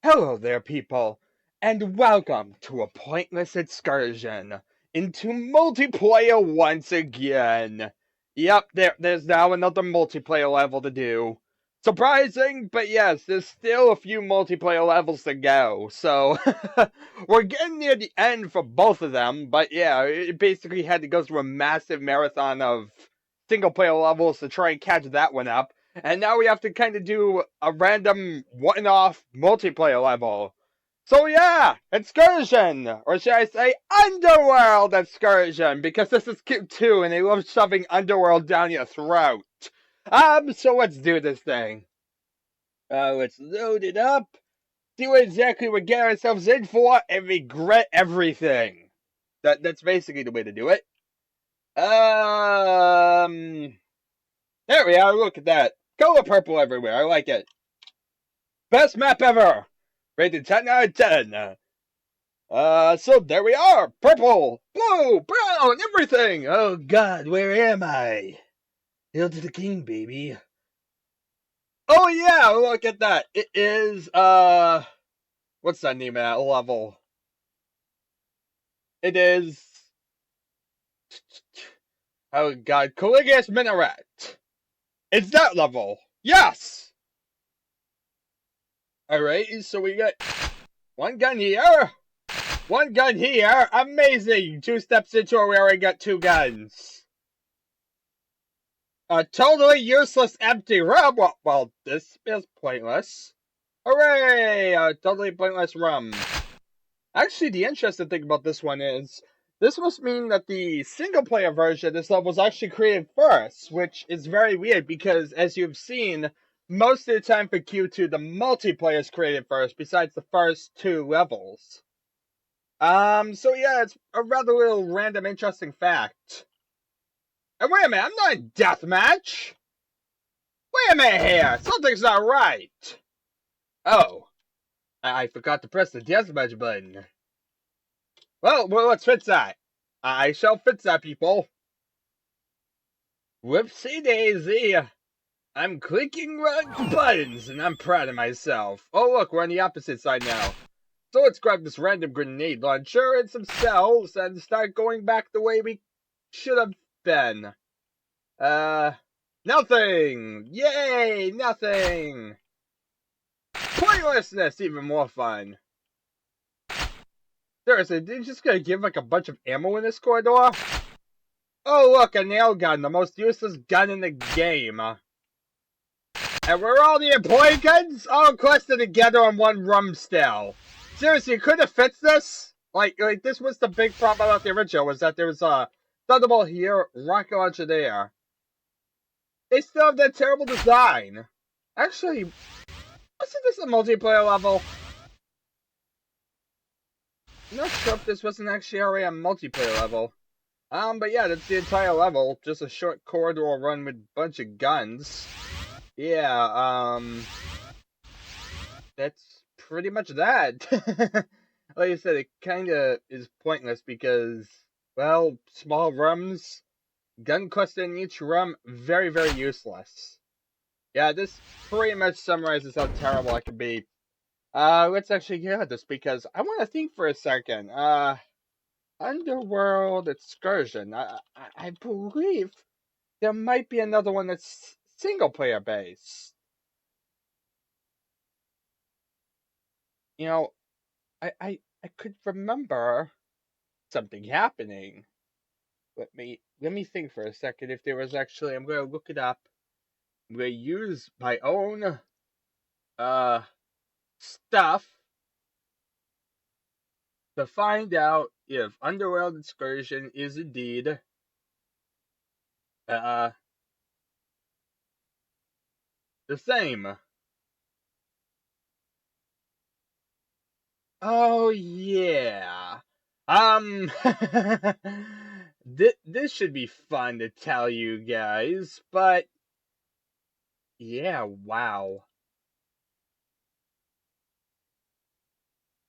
Hello there, people, and welcome to a pointless excursion into multiplayer once again. Yep, there's now another multiplayer level to do. Surprising, but yes, there's still a few multiplayer levels to go, so we're getting near the end for both of them, but yeah, it basically had to go through a massive marathon of single-player levels to try and catch that one up. And now we have to kind of do a random one-off multiplayer level. So yeah, Excursion! Or should I say Underworld Excursion, because this is cute too, and they love shoving Underworld down your throat. So let's do this thing. Let's load it up, see what exactly we get ourselves in for, and regret everything. That's basically the way to do it. There we are, look at that. Color purple everywhere, I like it. Best map ever! Rated 10 out of 10. So there we are! Purple, blue, brown, everything! Oh god, where am I? Hail to the king, baby. Oh yeah, look at that. It is, what's that name of that level? It is... Oh god, Caliginous Minaret. It's that level. Yes! Alright, so we got one gun here. One gun here. Amazing. 2 steps into it, we already got 2 guns. A totally useless empty room. Well, this is pointless. Hooray! A totally pointless room. Actually, the interesting thing about this one is, this must mean that the single-player version of this level was actually created first, which is very weird because, as you've seen, most of the time for Q2, the multiplayer is created first, besides the first 2 levels. So yeah, it's a rather little random interesting fact. And wait a minute, I'm not in deathmatch! Wait a minute here, something's not right! Oh, I forgot to press the deathmatch button. Well, let's fix that. I shall fix that, people. Whoopsie daisy. I'm clicking wrong buttons, and I'm proud of myself. Oh look, we're on the opposite side now. So let's grab this random grenade launcher and some cells and start going back the way we should have been. Nothing! Yay, nothing! Pointlessness, even more fun. Seriously, they're just gonna give like a bunch of ammo in this corridor? Oh look, a nail gun, the most useless gun in the game. And where are all the employee guns? All clustered together on one room still. Seriously, you couldn't have fixed this? Like this was the big problem about the original, was that there was a thunderbolt here, rocket launcher there. They still have that terrible design. Actually, wasn't this a multiplayer level? I'm not sure if this wasn't actually already a multiplayer level. But yeah, that's the entire level. Just a short corridor run with a bunch of guns. Yeah, that's pretty much that. Like I said, it kinda is pointless because, well, small rooms, gun cluster in each room, very, very useless. Yeah, this pretty much summarizes how terrible it can be. Let's actually get at this because I want to think for a second. Underworld Excursion. I believe there might be another one that's single player based. You know, I could remember something happening. Let me think for a second if there was actually. I'm gonna look it up. I'm gonna use my own stuff to find out if Underworld Excursion is indeed uh the same. Oh yeah. Um this should be fun to tell you guys, but yeah, wow.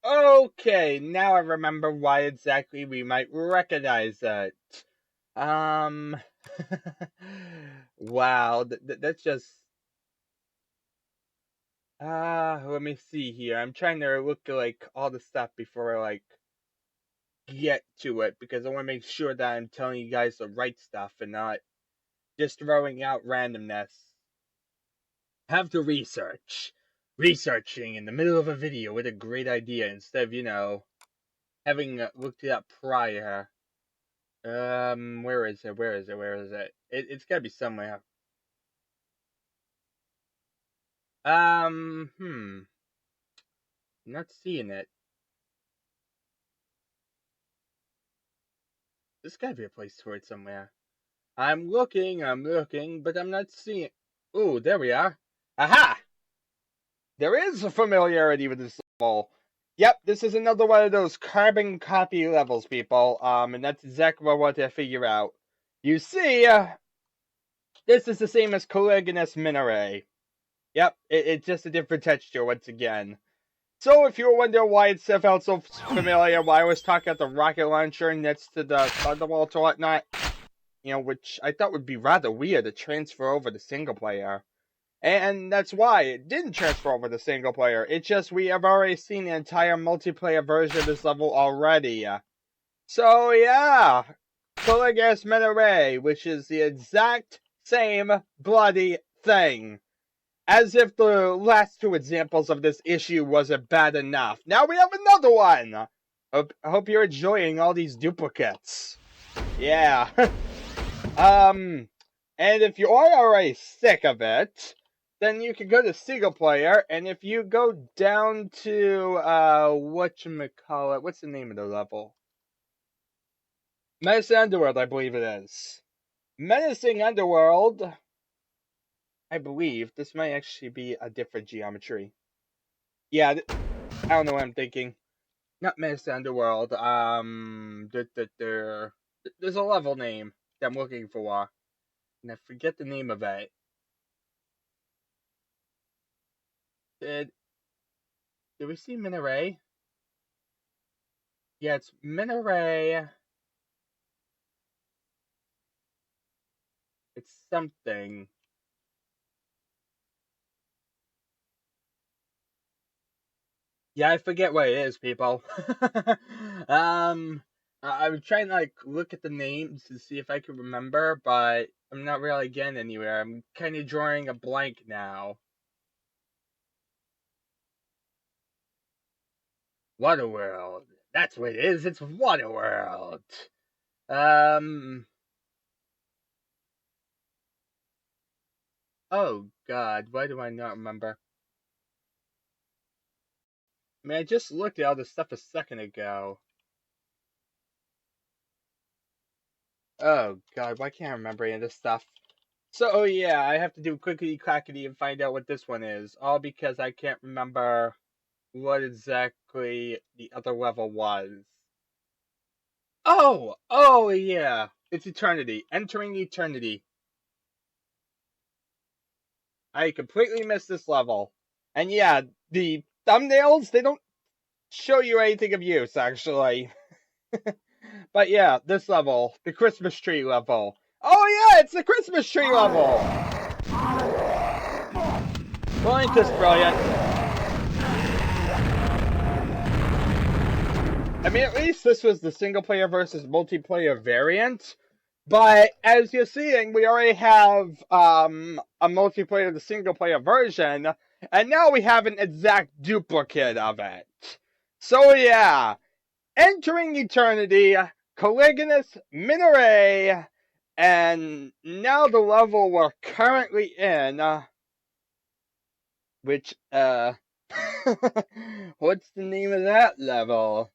Okay, now I remember why exactly we might recognize it. Um wow, that's just Let me see here. I'm trying to look like all the stuff before I get to it because I want to make sure that I'm telling you guys the right stuff and not just throwing out randomness. Have to research. Researching in the middle of a video with a great idea instead of, having looked it up prior. Where is it? Where is it? Where is it? It's gotta be somewhere. Not seeing it. There's gotta be a place for it somewhere. I'm looking, but I'm not seeing it. Ooh, there we are. Aha! There is a familiarity with this level. Yep, this is another one of those carbon copy levels, people. And that's exactly what I wanted to figure out. You see, this is the same as Caliginous Minaret. Yep, it's just a different texture once again. So if you were wondering why it felt so familiar, why I was talking about the rocket launcher next to the Underworld or whatnot, which I thought would be rather weird to transfer over to single player. And that's why it didn't transfer over to single player. It's just we have already seen the entire multiplayer version of this level already. So yeah, Caliginous Minaret, which is the exact same bloody thing. As if the last two examples of this issue wasn't bad enough. Now we have another one! I hope you're enjoying all these duplicates. Yeah. And if you are already sick of it, then you can go to single player, and if you go down to, whatchamacallit, what's the name of the level? Menacing Underworld, I believe it is. Menacing Underworld, I believe this might actually be a different geometry. Yeah, I don't know what I'm thinking. Not Menacing Underworld. There's a level name that I'm looking for, and I forget the name of it. Did we see Minaret? Yeah, it's Minaret. It's something. Yeah, I forget what it is, people. I'm trying to look at the names to see if I can remember, but I'm not really getting anywhere. I'm kind of drawing a blank now. Waterworld. That's what it is. It's Waterworld. Oh God, why do I not remember? I mean, I just looked at all this stuff a second ago. Oh God, why can't I remember any of this stuff? So, oh yeah, I have to do quickly clackety and find out what this one is. All because I can't remember what exactly the other level was. Oh yeah, it's Eternity. Entering Eternity. I completely missed this level. And yeah, the thumbnails, they don't show you anything of use, actually. But yeah, this level, the Christmas tree level. Oh yeah, it's the Christmas tree level! Well, ain't this brilliant? I mean, at least this was the single player versus multiplayer variant. But as you're seeing, we already have a multiplayer to single player version, and now we have an exact duplicate of it. So yeah, entering Eternity, Caliginous Minaret, and now the level we're currently in, which, what's the name of that level?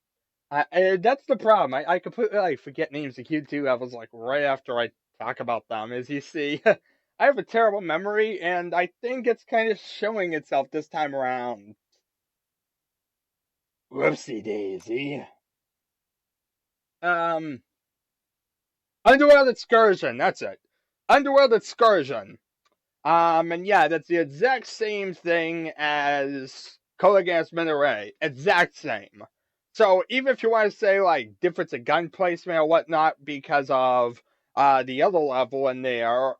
That's the problem. I completely forget names of Q2 levels right after I talk about them. As you see, I have a terrible memory, and I think it's kind of showing itself this time around. Whoopsie daisy. Um, Underworld Excursion. That's it. Underworld Excursion. And yeah, that's the exact same thing as Caliginous Minaret. Exact same. So even if you want to say difference of gun placement or whatnot because of the other level in there,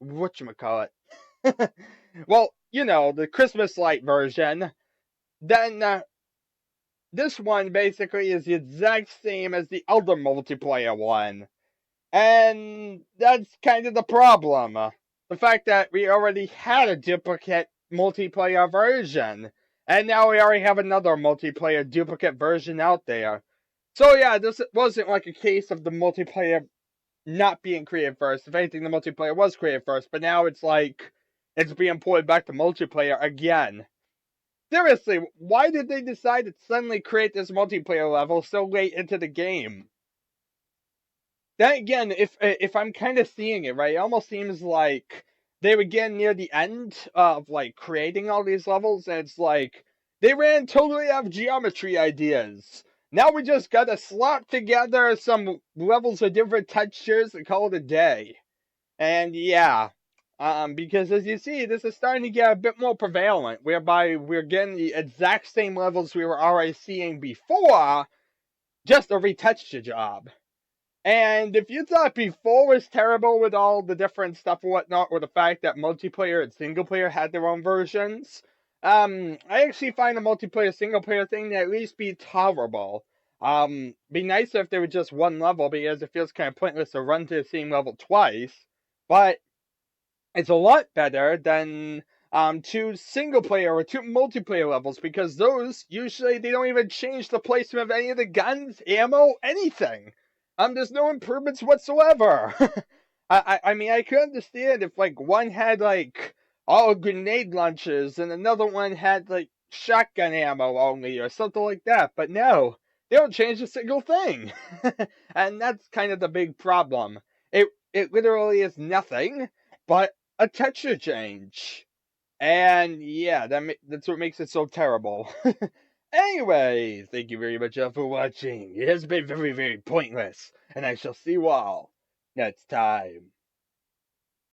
whatchamacallit. Well, the Christmas light version, then this one basically is the exact same as the other multiplayer one. And that's kind of the problem. The fact that we already had a duplicate multiplayer version. And now we already have another multiplayer duplicate version out there. So yeah, this wasn't like a case of the multiplayer not being created first. If anything, the multiplayer was created first. But now it's like, it's being ported back to multiplayer again. Seriously, why did they decide to suddenly create this multiplayer level so late into the game? Then again, if I'm kind of seeing it right, it almost seems like they were getting near the end of like creating all these levels, and it's like they ran totally out of geometry ideas. Now we just gotta slap together some levels with different textures and call it a day. And yeah, because as you see, this is starting to get a bit more prevalent, whereby we're getting the exact same levels we were already seeing before, just a retexture job. And if you thought before was terrible with all the different stuff and whatnot, or the fact that multiplayer and single player had their own versions, I actually find the multiplayer single player thing to at least be tolerable. Be nicer if there was just one level, because it feels kind of pointless to run to the same level twice. But it's a lot better than two single player or two multiplayer levels, because those usually they don't even change the placement of any of the guns, ammo, anything. There's no improvements whatsoever. I mean, I could understand if like one had like all grenade launchers and another one had like shotgun ammo only or something like that, but no, they don't change a single thing. And that's kind of the big problem. It literally is nothing but a texture change. And yeah, that's what makes it so terrible. Anyway, thank you very much for watching. It has been very, very pointless, and I shall see you all next time.